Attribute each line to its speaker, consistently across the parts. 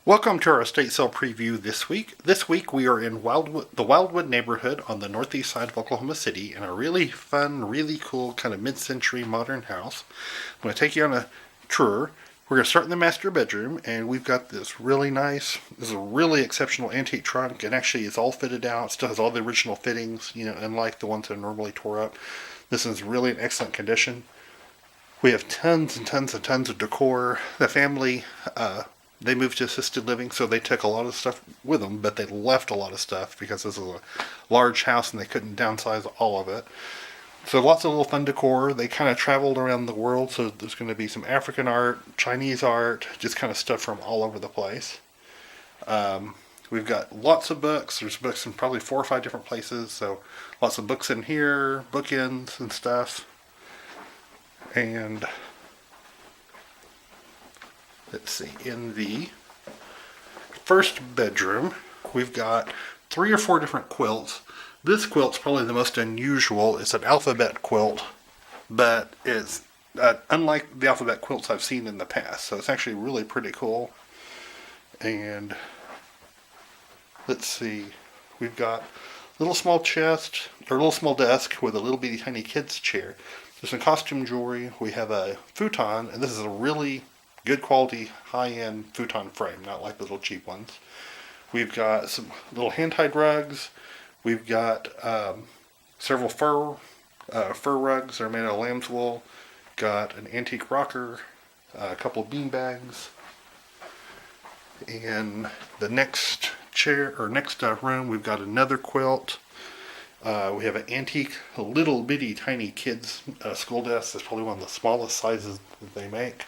Speaker 1: Welcome to our estate sale preview this week. This week we are in the Wildwood neighborhood on the northeast side of Oklahoma City in a really fun, really cool kind of mid-century modern house. I'm going to take you on a tour. We're going to start in the master bedroom, and we've got this is a really exceptional antique trunk, and actually it's all fitted out. It still has all the original fittings, unlike the ones that are normally tore up. This is really in excellent condition. We have tons and tons and tons of decor. The family, they moved to assisted living, so they took a lot of stuff with them, but they left a lot of stuff because this is a large house and they couldn't downsize all of it. So lots of little fun decor. They kind of traveled around the world, so there's going to be some African art, Chinese art, just kind of stuff from all over the place. We've got lots of books. There's books in probably 4 or 5 different places, so lots of books in here, bookends and stuff. And let's see, in the first bedroom, we've got 3 or 4 different quilts. This quilt's probably the most unusual. It's an alphabet quilt, but it's unlike the alphabet quilts I've seen in the past. So it's actually really pretty cool. And let's see, we've got a little small chest, or a little small desk with a little bitty tiny kid's chair. There's some costume jewelry. We have a futon, and this is a really good quality, high-end futon frame, not like the little cheap ones. We've got some little hand-tied rugs. We've got several fur rugs that are made out of lamb's wool. Got an antique rocker, a couple of bean bags. In the next room, we've got another quilt. We have an antique, little bitty, tiny kids' school desk. That's probably one of the smallest sizes that they make.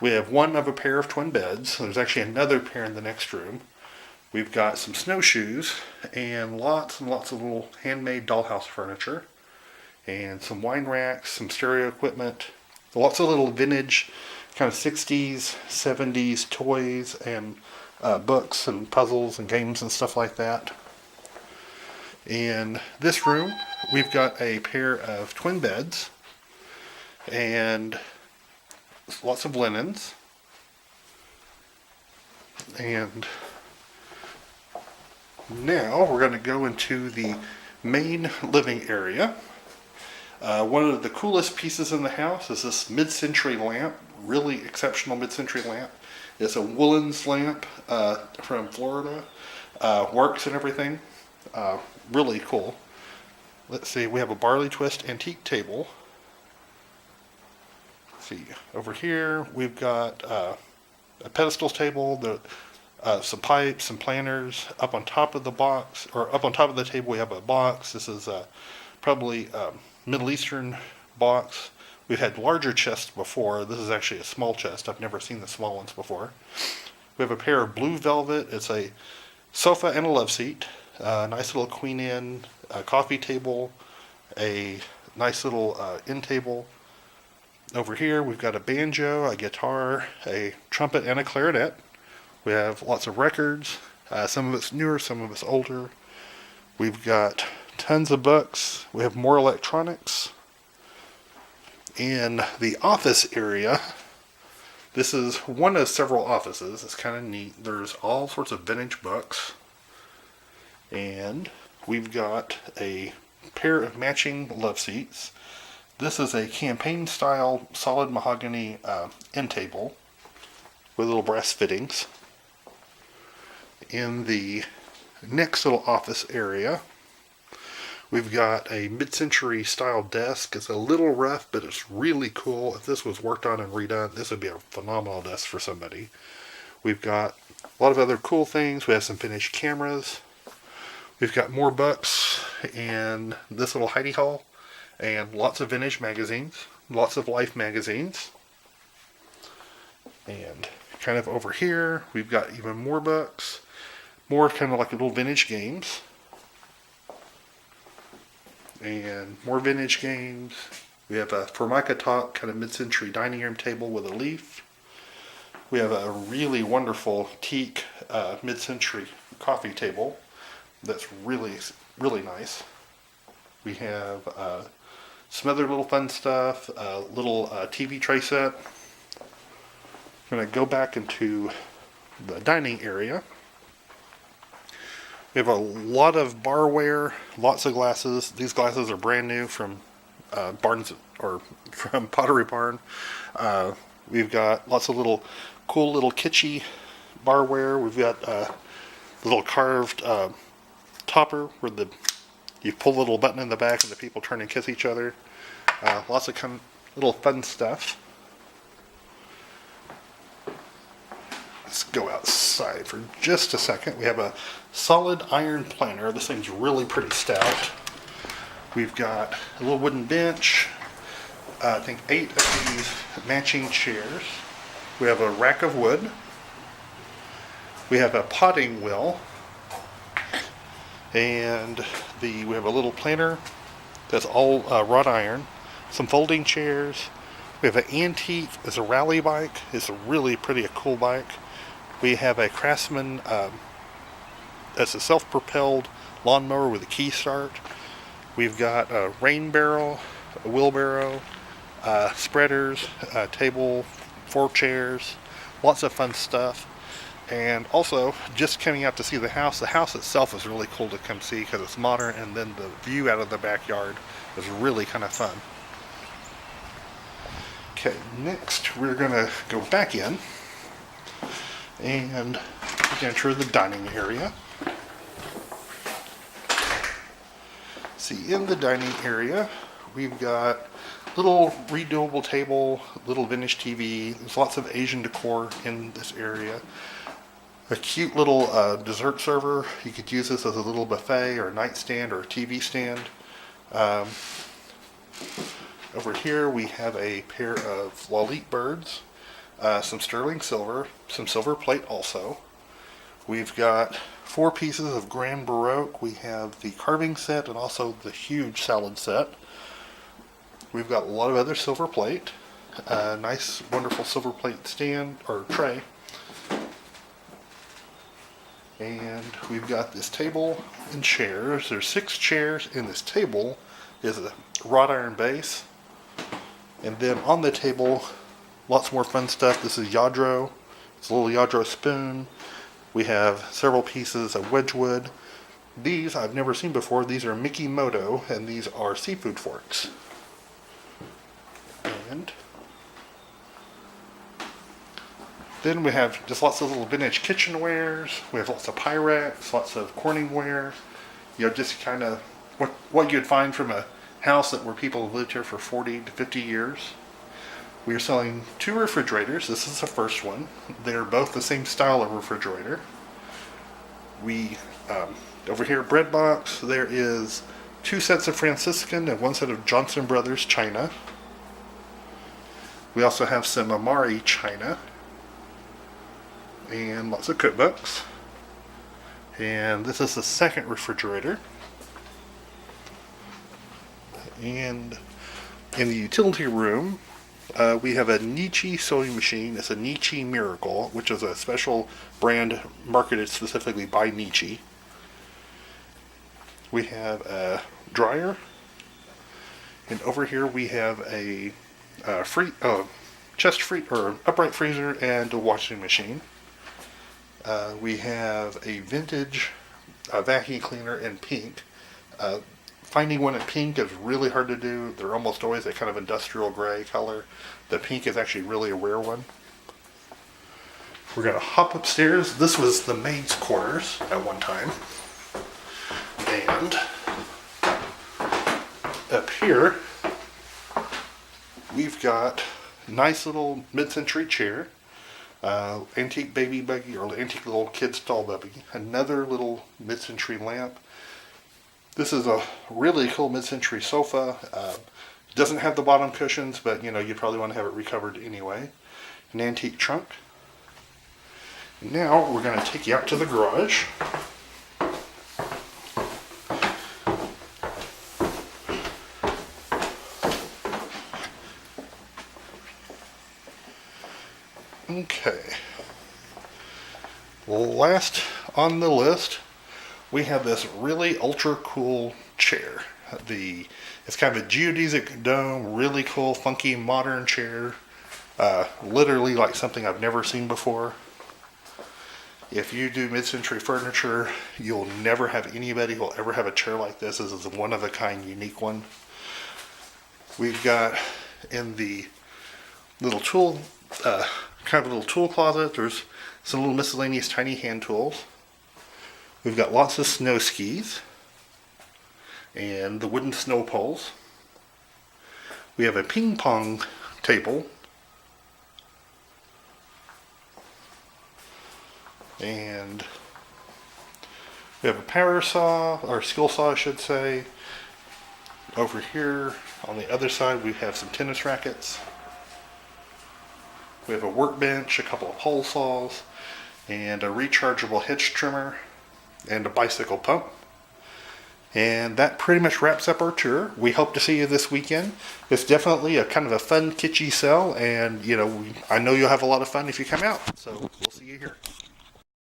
Speaker 1: We have one of a pair of twin beds. There's actually another pair in the next room. We've got some snowshoes and lots of little handmade dollhouse furniture. And some wine racks, some stereo equipment. Lots of little vintage kind of 60s, 70s toys and books and puzzles and games and stuff like that. In this room, we've got a pair of twin beds and lots of linens. And now we're going to go into the main living area. One of the coolest pieces in the house is this mid-century lamp, really exceptional mid-century lamp. It's a Woolens lamp from Florida, works and everything. Really cool. Let's see, we have a barley twist antique table. Let's see, over here we've got a pedestal table, some pipes, some planters. Up on top of the box, or up on top of the table, we have a box. This is probably a Middle Eastern box. We've had larger chests before. This is actually a small chest. I've never seen the small ones before. We have a pair of blue velvet. It's a sofa and a love seat. A nice little queen Anne coffee table. A nice little end table. Over here we've got a banjo, a guitar, a trumpet, and a clarinet. We have lots of records. Some of it's newer, some of it's older. We've got tons of books. We have more electronics. In the office area, this is one of several offices. It's kind of neat. There's all sorts of vintage books. And we've got a pair of matching love seats. This is a campaign style solid mahogany end table with little brass fittings. In the next little office area, we've got a mid-century style desk. It's a little rough, but it's really cool. If this was worked on and redone, this would be a phenomenal desk for somebody. We've got a lot of other cool things. We have some finished cameras. We've got more books and this little hidey hole, and lots of vintage magazines, lots of Life magazines. And kind of over here, we've got even more books, more kind of like little vintage games. And more vintage games. We have a Formica top kind of mid-century dining room table with a leaf. We have a really wonderful teak mid-century coffee table that's really, really nice. We have some other little fun stuff, a little TV tray set. I'm going to go back into the dining area. We have a lot of barware, lots of glasses. These glasses are brand new from Barnes or from Pottery Barn. We've got lots of cool little kitschy barware. We've got a little carved topper where you pull a little button in the back and the people turn and kiss each other. Lots of little fun stuff. Let's go outside for just a second. We have a solid iron planter. This thing's really pretty stout. We've got a little wooden bench. I think 8 of these matching chairs. We have a rack of wood. We have a potting wheel. And we have a little planter that's all wrought iron. Some folding chairs. We have an antique. It's a rally bike. It's a really pretty cool bike. We have a Craftsman, that's a self-propelled lawnmower with a key start. We've got a rain barrel, a wheelbarrow, spreaders, a table, 4 chairs, lots of fun stuff. And also, just coming out to see the house itself is really cool to come see because it's modern, and then the view out of the backyard is really kind of fun. Okay, next we're going to go back in and enter the dining area. See, in the dining area, we've got little redoable table, little vintage TV. There's lots of Asian decor in this area. A cute little dessert server. You could use this as a little buffet or a nightstand or a TV stand. Over here we have a pair of Lalique birds, some sterling silver, some silver plate also. We've got 4 pieces of Grand Baroque. We have the carving set and also the huge salad set. We've got a lot of other silver plate. Nice, wonderful silver plate stand or tray. And we've got this table and chairs. There's 6 chairs, and this table is a wrought iron base. And then on the table, lots more fun stuff. This is Yadro. It's a little Yadro spoon. We have several pieces of Wedgwood. These I've never seen before. These are Mickey Moto, and these are seafood forks. And then we have just lots of little vintage kitchenwares. We have lots of Pyrex, lots of Corningware. You know, just kind of what you'd find from a house where people have lived here for 40 to 50 years. We are selling 2 refrigerators. This is the first one. They're both the same style of refrigerator. We, over here, bread box, there is 2 sets of Franciscan and 1 set of Johnson Brothers china. We also have some Amari china. And lots of cookbooks. And this is the second refrigerator. And in the utility room, we have a Nietzsche sewing machine. It's a Nietzsche Miracle, which is a special brand marketed specifically by Nietzsche. We have a dryer. And over here we have a upright freezer and a washing machine. We have a vintage vacuum cleaner in pink. Finding one in pink is really hard to do. They're almost always a kind of industrial gray color. The pink is actually really a rare one. We're going to hop upstairs. This was the maid's quarters at one time. And up here, we've got a nice little mid-century chair. Antique baby buggy, or antique little kid's doll buggy. Another little mid-century lamp. This is a really cool mid-century sofa. Doesn't have the bottom cushions, but you know, you probably want to have it recovered anyway. An antique trunk. Now we're going to take you out to the garage. Okay. Last on the list, we have this really ultra cool chair. It's kind of a geodesic dome, really cool, funky, modern chair. Literally like something I've never seen before. If you do mid-century furniture, you'll never have anybody who'll ever have a chair like this. This is a one-of-a-kind, unique one. We've got in the little tool, kind of a little tool closet, there's some little miscellaneous tiny hand tools. We've got lots of snow skis and the wooden snow poles. We have a ping pong table. And we have a power saw, or skill saw I should say. Over here on the other side we have some tennis rackets. We have a workbench, a couple of hole saws, and a rechargeable hitch trimmer, and a bicycle pump. And that pretty much wraps up our tour. We hope to see you this weekend. It's definitely a kind of a fun, kitschy sell, and I know you'll have a lot of fun if you come out. So we'll see you here.